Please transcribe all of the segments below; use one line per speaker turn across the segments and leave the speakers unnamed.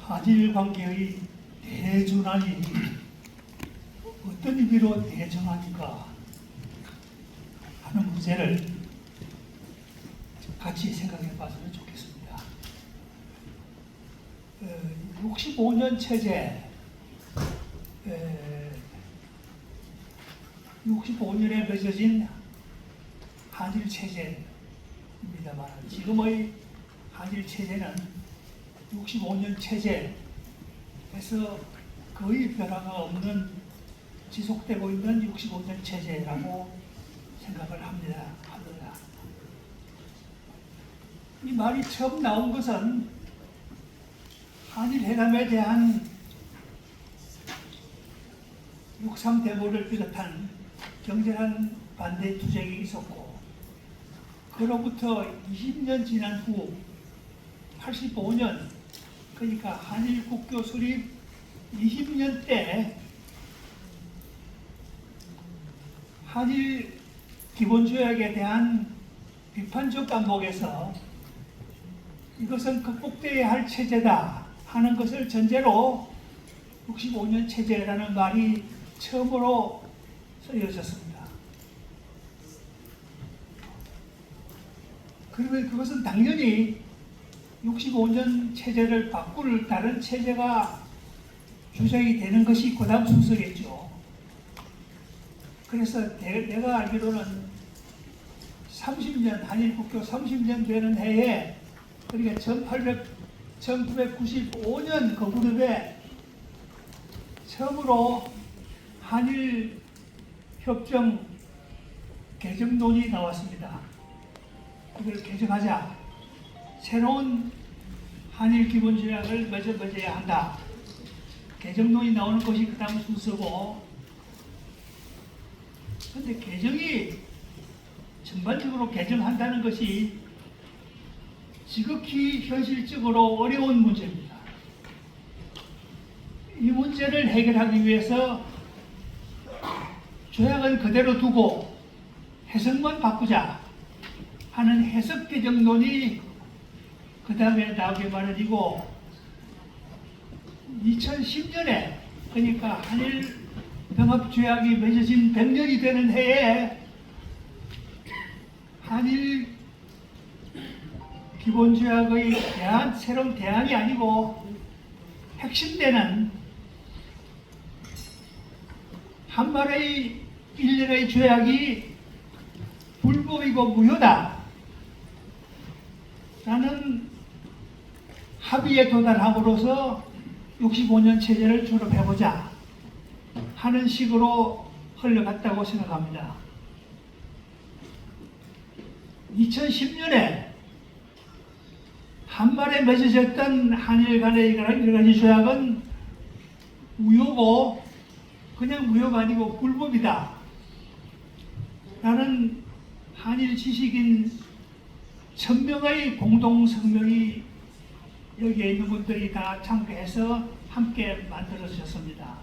한일 관계의 대전환이 어떤 의미로 대전환인가 하는 문제를 같이 생각해 봤으면 좋겠습니다. 65년 체제, 65년에 맺어진 한일 체제입니다만 지금의 한일 체제는 65년 체제에서 거의 변화가 없는 지속되고 있는 65년 체제라고 생각을 합니다. 이 말이 처음 나온 것은 한일 회담에 대한 육상 대모를 비롯한 경제란 반대 투쟁이 있었고, 그로부터 20년 지난 후 85년, 그러니까 한일 국교 수립 20년 때 한일 기본조약에 대한 비판적 감목에서 이것은 극복되어야 할 체제다 하는 것을 전제로 65년 체제라는 말이 처음으로 쓰여졌습니다. 그러면 그것은 당연히 65년 체제를 바꿀 다른 체제가 주장이 되는 것이 고담 순서겠죠. 그래서 내가 알기로는 30년, 한일 국교 30년 되는 해에, 그러니까 1995년 그 무렵에 처음으로 한일 협정 개정론이 나왔습니다. 이걸 개정하자. 새로운 한일 기본조약을 맺어야 한다. 개정론이 나오는 것이 그 다음 순서고, 그런데 개정이 전반적으로 개정한다는 것이 지극히 현실적으로 어려운 문제입니다. 이 문제를 해결하기 위해서 조약은 그대로 두고 해석만 바꾸자 하는 해석 개정론이 그 다음에 나오게 마련이고, 2010년에 그러니까 한일 병합조약이 맺어진 100년이 되는 해에 한일 기본조약의 새로운 대안이 아니고 핵심되는 한말의 일련의 조약이 불법이고 무효다 라는 합의에 도달함으로써 65년 체제를 졸업해보자 하는 식으로 흘러갔다고 생각합니다. 2010년에 한말에 맺어졌던 한일 간의 여러 가지 조약은 무효고, 그냥 무효가 아니고 불법이다 라는 한일 지식인 1000명의 공동성명이 여기에 있는 분들이 다 참가해서 함께 만들어졌습니다.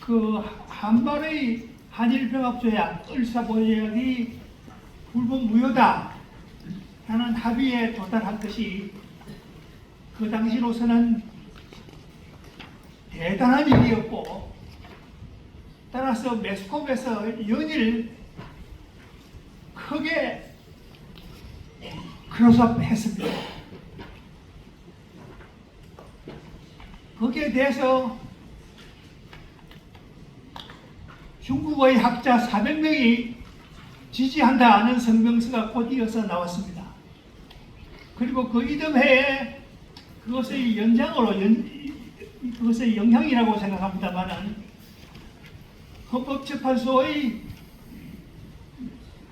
그 한말의 한일병합조약, 을사보조약이 불법 무효다 라는 합의에 도달한 것이 그 당시로서는 대단한 일이었고, 따라서 매스컴에서 연일 크게 클로즈업했습니다. 거기에 대해서 중국의 학자 400명이 지지한다는 성명서가 곧 이어서 나왔습니다. 그리고 그 이듬해에 그것의 연장으로 그것의 영향이라고 생각합니다만, 헌법재판소의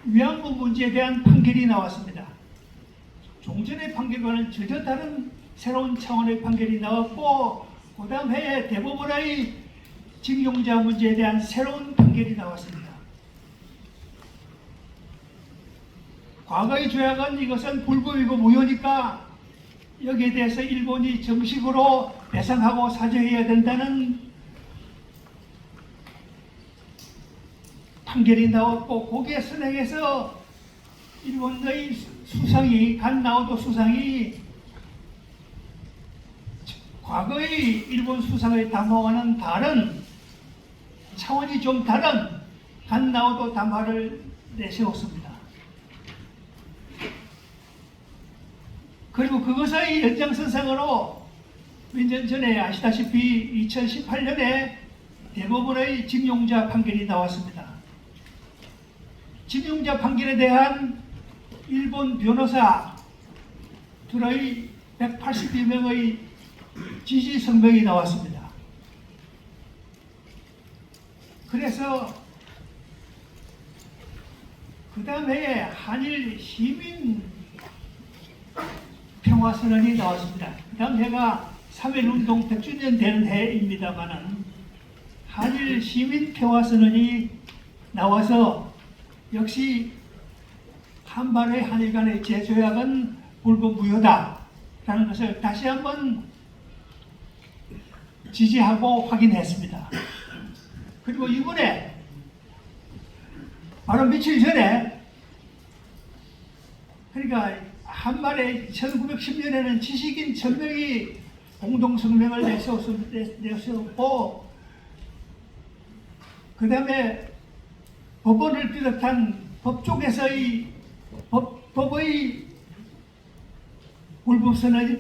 위안부 문제에 대한 판결이 나왔습니다. 종전의 판결과는 전혀 다른 새로운 차원의 판결이 나왔고, 그 다음 해에 대법원의 징용자 문제에 대한 새로운 판결이 나왔습니다. 과거의 조약은 이것은 불법이고 무효니까 여기에 대해서 일본이 정식으로 배상하고 사죄해야 된다는 판결이 나왔고, 거기에 선행해서 일본의 수상이 간나오도 수상이 과거의 일본 수상의 담화와는 다른 차원이 좀 다른 간나오도 담화를 내세웠습니다. 그리고 그것의 연장선상으로 몇 년 전에 아시다시피 2018년에 대법원의 징용자 판결이 나왔습니다. 징용자 판결에 대한 일본 변호사들의 180여 명의 지지 성명이 나왔습니다. 그래서 그 다음 해에 한일 시민 평화선언이 나왔습니다. 그 다음 해가 3.1운동 100주년 되는 해입니다만은 한일 시민 평화선언이 나와서 역시 한반의 한일 간의 제조약은 불법무효다라는 것을 다시 한번 지지하고 확인했습니다. 그리고 이번에 바로 며칠 전에, 그러니까 한반에 1910년에는 지식인 1000명이 공동성명을 내세웠고, 그 다음에 법원을 비롯한 법조계에서의 법의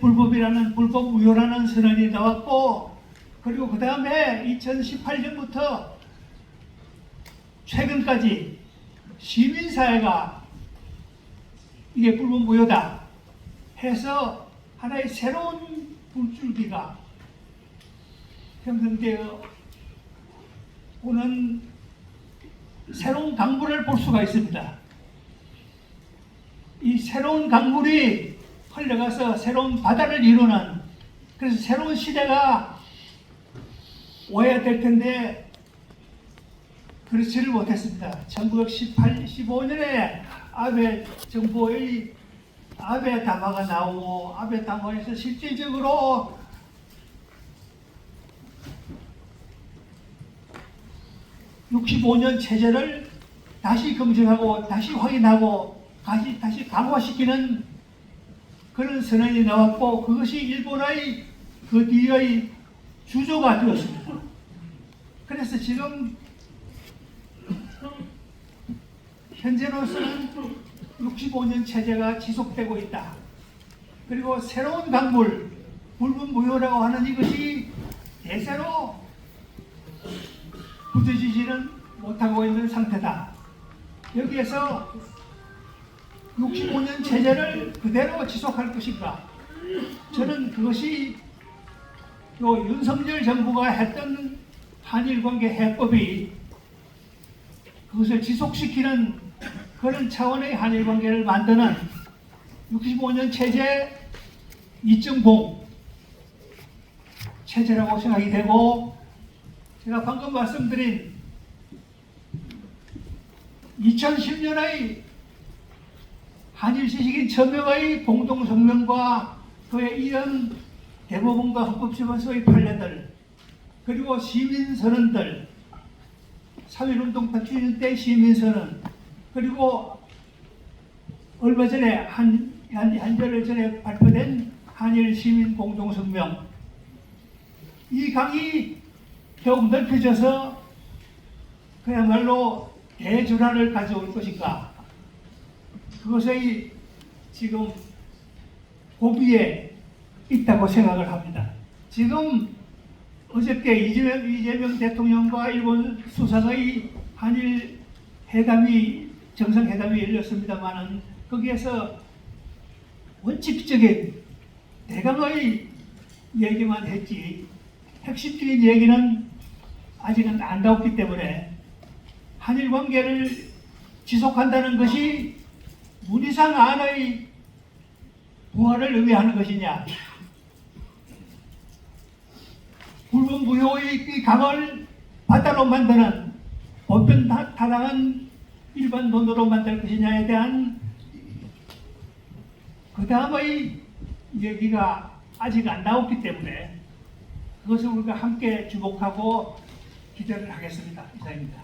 불법이라는 불법무효라는 선언이 나왔고, 그리고 그 다음에 2018년부터 최근까지 시민사회가 이게 불법무효다 해서 하나의 새로운 불줄기가 형성되어 오는 새로운 강물을 볼 수가 있습니다. 이 새로운 강물이 흘러가서 새로운 바다를 이루는, 그래서 새로운 시대가 와야 될 텐데 그렇지를 못했습니다. 1915년에 아베 정부의 아베 담화가 나오고, 아베 담화에서 실질적으로 (65년) 체제를 다시 검증하고 다시 확인하고 다시 강화시키는 그런 선언이 나왔고, 그것이 일본의 그 뒤의 주조가 되었습니다. 그래서 지금 현재로서는 65년 체제가 지속되고 있다. 그리고 새로운 강물, 불법무효라고 하는 이것이 대세로 부서지지는 못하고 있는 상태다. 여기에서 65년 체제를 그대로 지속할 것인가? 저는 그것이 또 윤석열 정부가 했던 한일관계 해법이 그것을 지속시키는 그런 차원의 한일관계를 만드는 65년 체제 2.0 체제라고 생각이 되고, 제가 방금 말씀드린 2010년의 한일 지식인 1000명의 공동성명과 그에 이은 대법원과 헌법재판소의 판례들, 그리고 시민선언들, 3.1운동 100주년 때 시민선언, 그리고 얼마 전에 한달 전에 발표된 한일 시민 공동성명, 이 강이 더욱 넓혀져서 그야말로 대전환을 가져올 것인가, 그것의 지금 고비에 있다고 생각을 합니다. 지금 어저께 이재명 대통령과 일본 수상의 한일 회담이, 정상회담이 열렸습니다만은 거기에서 원칙적인 대강의 얘기만 했지 핵심적인 얘기는 아직은 안 나왔기 때문에 한일 관계를 지속한다는 것이 문희상 안의 부활을 의미하는 것이냐, 불법무효의 강을 바다로 만드는 보편 타당한 일반 논으로 만들 것이냐에 대한 그 다음의 얘기가 아직 안 나왔기 때문에 그것을 우리가 함께 주목하고 기대를 하겠습니다. 이상입니다.